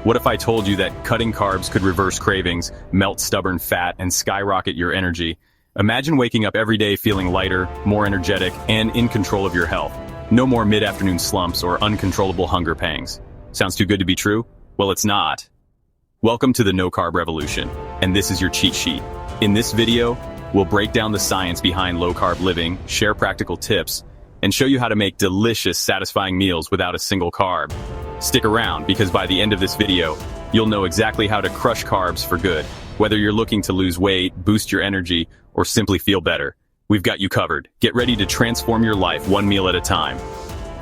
What if I told you that cutting carbs could reverse cravings, melt stubborn fat, and skyrocket your energy? Imagine waking up every day feeling lighter, more energetic, and in control of your health. No more mid-afternoon slumps or uncontrollable hunger pangs. Sounds too good to be true? Well, it's not. Welcome to the no-carb revolution, and this is your cheat sheet. In this video, we'll break down the science behind low-carb living, share practical tips, and show you how to make delicious, satisfying meals without a single carb. Stick around, because by the end of this video, you'll know exactly how to crush carbs for good. Whether you're looking to lose weight, boost your energy, or simply feel better, we've got you covered. Get ready to transform your life one meal at a time.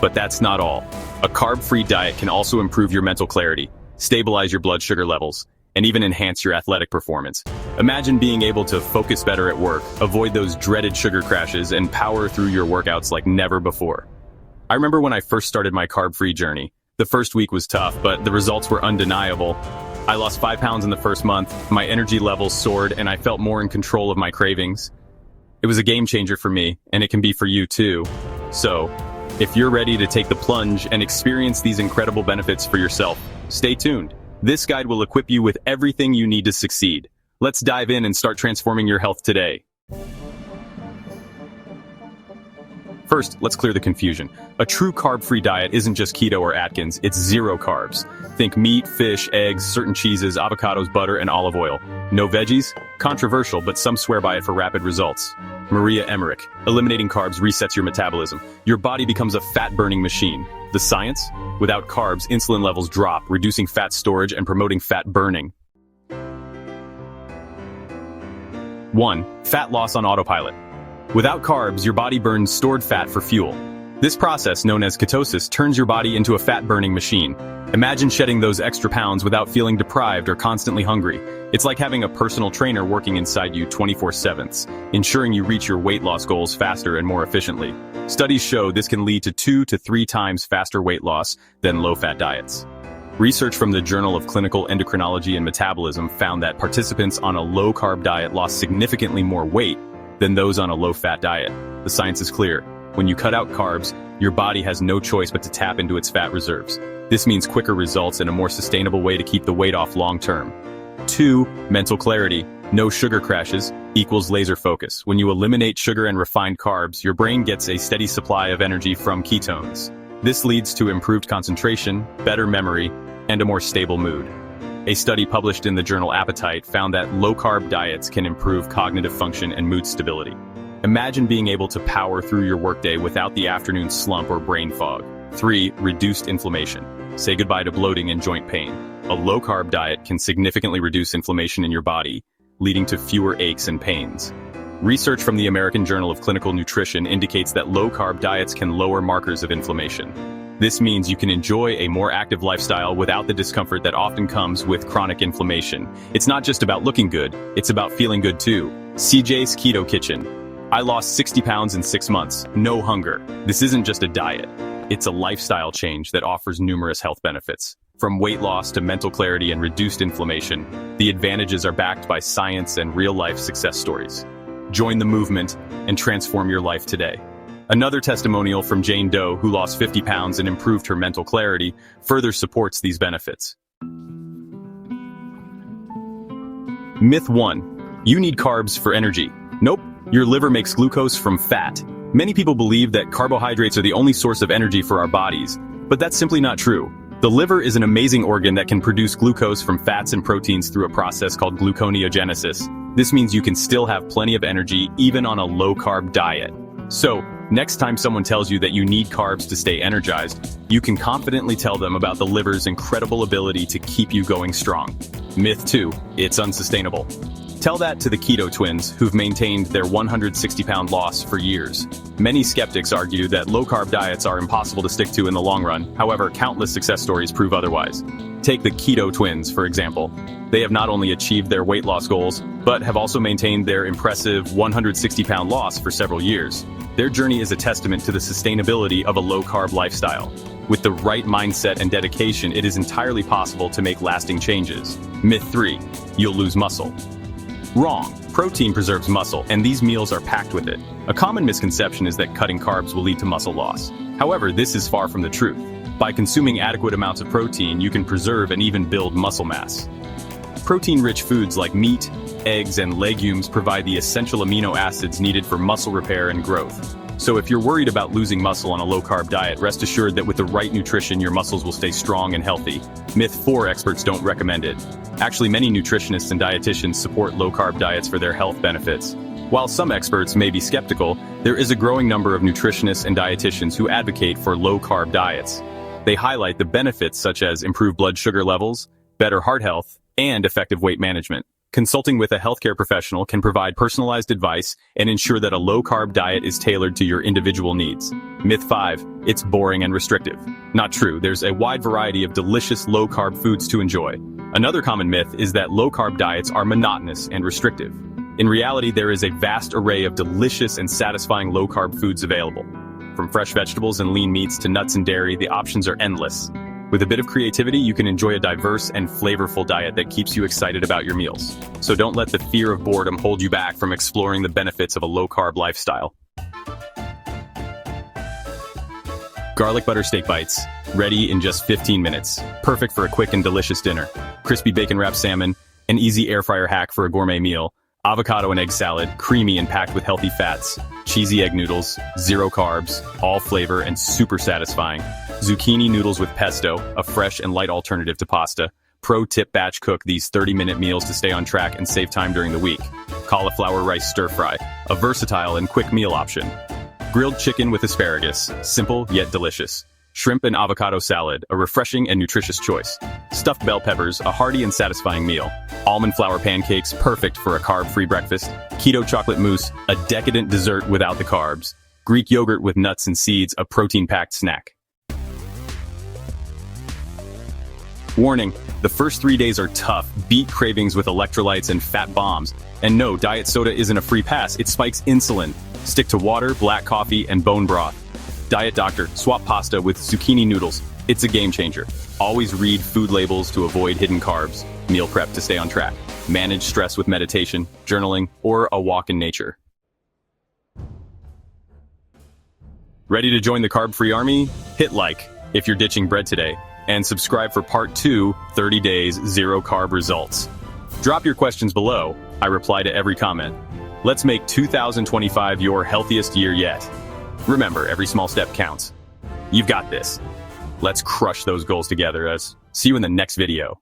But that's not all. A carb-free diet can also improve your mental clarity, stabilize your blood sugar levels, and even enhance your athletic performance. Imagine being able to focus better at work, avoid those dreaded sugar crashes, and power through your workouts like never before. I remember when I first started my carb-free journey. The first week was tough, but the results were undeniable. I lost 5 pounds in the first month, my energy levels soared, and I felt more in control of my cravings. It was a game changer for me, and it can be for you too. So, if you're ready to take the plunge and experience these incredible benefits for yourself, stay tuned. This guide will equip you with everything you need to succeed. Let's dive in and start transforming your health today. First, let's clear the confusion. A true carb-free diet isn't just keto or Atkins, it's zero carbs. Think meat, fish, eggs, certain cheeses, avocados, butter, and olive oil. No veggies? Controversial, but some swear by it for rapid results. Maria Emmerich. Eliminating carbs resets your metabolism. Your body becomes a fat-burning machine. The science? Without carbs, insulin levels drop, reducing fat storage and promoting fat burning. 1. Fat loss on autopilot. Without carbs, your body burns stored fat for fuel. This process, known as ketosis, turns your body into a fat-burning machine. Imagine shedding those extra pounds without feeling deprived or constantly hungry. It's like having a personal trainer working inside you 24/7, ensuring you reach your weight loss goals faster and more efficiently. Studies show this can lead to 2 to 3 times faster weight loss than low-fat diets. Research from the Journal of Clinical Endocrinology and Metabolism found that participants on a low-carb diet lost significantly more weight than those on a low-fat diet. The science is clear. When you cut out carbs, your body has no choice but to tap into its fat reserves. This means quicker results and a more sustainable way to keep the weight off long-term. 2. Mental clarity. No sugar crashes equals laser focus. When you eliminate sugar and refined carbs, your brain gets a steady supply of energy from ketones. This leads to improved concentration, better memory, and a more stable mood. A study published in the journal Appetite found that low-carb diets can improve cognitive function and mood stability. Imagine being able to power through your workday without the afternoon slump or brain fog. 3. Reduced inflammation. Say goodbye to bloating and joint pain. A low-carb diet can significantly reduce inflammation in your body, leading to fewer aches and pains. Research from the American Journal of Clinical Nutrition indicates that low-carb diets can lower markers of inflammation. This means you can enjoy a more active lifestyle without the discomfort that often comes with chronic inflammation. It's not just about looking good, it's about feeling good too. CJ's Keto Kitchen. I lost 60 pounds in 6 months, no hunger. This isn't just a diet. It's a lifestyle change that offers numerous health benefits. From weight loss to mental clarity and reduced inflammation, the advantages are backed by science and real-life success stories. Join the movement and transform your life today. Another testimonial from Jane Doe, who lost 50 pounds and improved her mental clarity, further supports these benefits. Myth 1. You need carbs for energy. Nope, your liver makes glucose from fat. Many people believe that carbohydrates are the only source of energy for our bodies, but that's simply not true. The liver is an amazing organ that can produce glucose from fats and proteins through a process called gluconeogenesis. This means you can still have plenty of energy even on a low-carb diet. So, next time someone tells you that you need carbs to stay energized, you can confidently tell them about the liver's incredible ability to keep you going strong. Myth 2. It's unsustainable. Tell that to the Keto twins, who've maintained their 160-pound loss for years. Many skeptics argue that low-carb diets are impossible to stick to in the long run. However, countless success stories prove otherwise. Take the Keto twins, for example. They have not only achieved their weight loss goals, but have also maintained their impressive 160-pound loss for several years. Their journey is a testament to the sustainability of a low-carb lifestyle. With the right mindset and dedication, it is entirely possible to make lasting changes. Myth 3. You'll lose muscle. Wrong. Protein preserves muscle, and these meals are packed with it. A common misconception is that cutting carbs will lead to muscle loss. However, this is far from the truth. By consuming adequate amounts of protein, you can preserve and even build muscle mass. Protein-rich foods like meat, eggs, and legumes provide the essential amino acids needed for muscle repair and growth. So if you're worried about losing muscle on a low-carb diet, rest assured that with the right nutrition, your muscles will stay strong and healthy. Myth 4: experts don't recommend it. Actually, many nutritionists and dietitians support low-carb diets for their health benefits. While some experts may be skeptical, there is a growing number of nutritionists and dietitians who advocate for low-carb diets. They highlight the benefits such as improved blood sugar levels, better heart health, and effective weight management. Consulting with a healthcare professional can provide personalized advice and ensure that a low-carb diet is tailored to your individual needs. Myth 5: it's boring and restrictive. Not true, there's a wide variety of delicious low-carb foods to enjoy. Another common myth is that low-carb diets are monotonous and restrictive. In reality, there is a vast array of delicious and satisfying low-carb foods available. From fresh vegetables and lean meats to nuts and dairy, the options are endless. With a bit of creativity, you can enjoy a diverse and flavorful diet that keeps you excited about your meals. So don't let the fear of boredom hold you back from exploring the benefits of a low-carb lifestyle. Garlic butter steak bites, ready in just 15 minutes. Perfect for a quick and delicious dinner. Crispy bacon-wrapped salmon, an easy air fryer hack for a gourmet meal. Avocado and egg salad, creamy and packed with healthy fats. Cheesy egg noodles, zero carbs, all flavor and super satisfying. Zucchini noodles with pesto, a fresh and light alternative to pasta. Pro tip: batch cook these 30-minute meals to stay on track and save time during the week. Cauliflower rice stir fry, a versatile and quick meal option. Grilled chicken with asparagus, simple yet delicious. Shrimp and avocado salad, a refreshing and nutritious choice. Stuffed bell peppers, a hearty and satisfying meal. Almond flour pancakes, perfect for a carb-free breakfast. Keto chocolate mousse, a decadent dessert without the carbs. Greek yogurt with nuts and seeds, a protein-packed snack. Warning: the first 3 days are tough. Beat cravings with electrolytes and fat bombs. And no, diet soda isn't a free pass, it spikes insulin. Stick to water, black coffee, and bone broth. Diet doctor: swap pasta with zucchini noodles. It's a game changer. Always read food labels to avoid hidden carbs. Meal prep to stay on track. Manage stress with meditation, journaling, or a walk in nature. Ready to join the carb-free army? Hit like if you're ditching bread today, and subscribe for part 2, 30 days zero carb results. Drop your questions below. I reply to every comment. Let's make 2025 your healthiest year yet. Remember, every small step counts. You've got this. Let's crush those goals together. See you in the next video.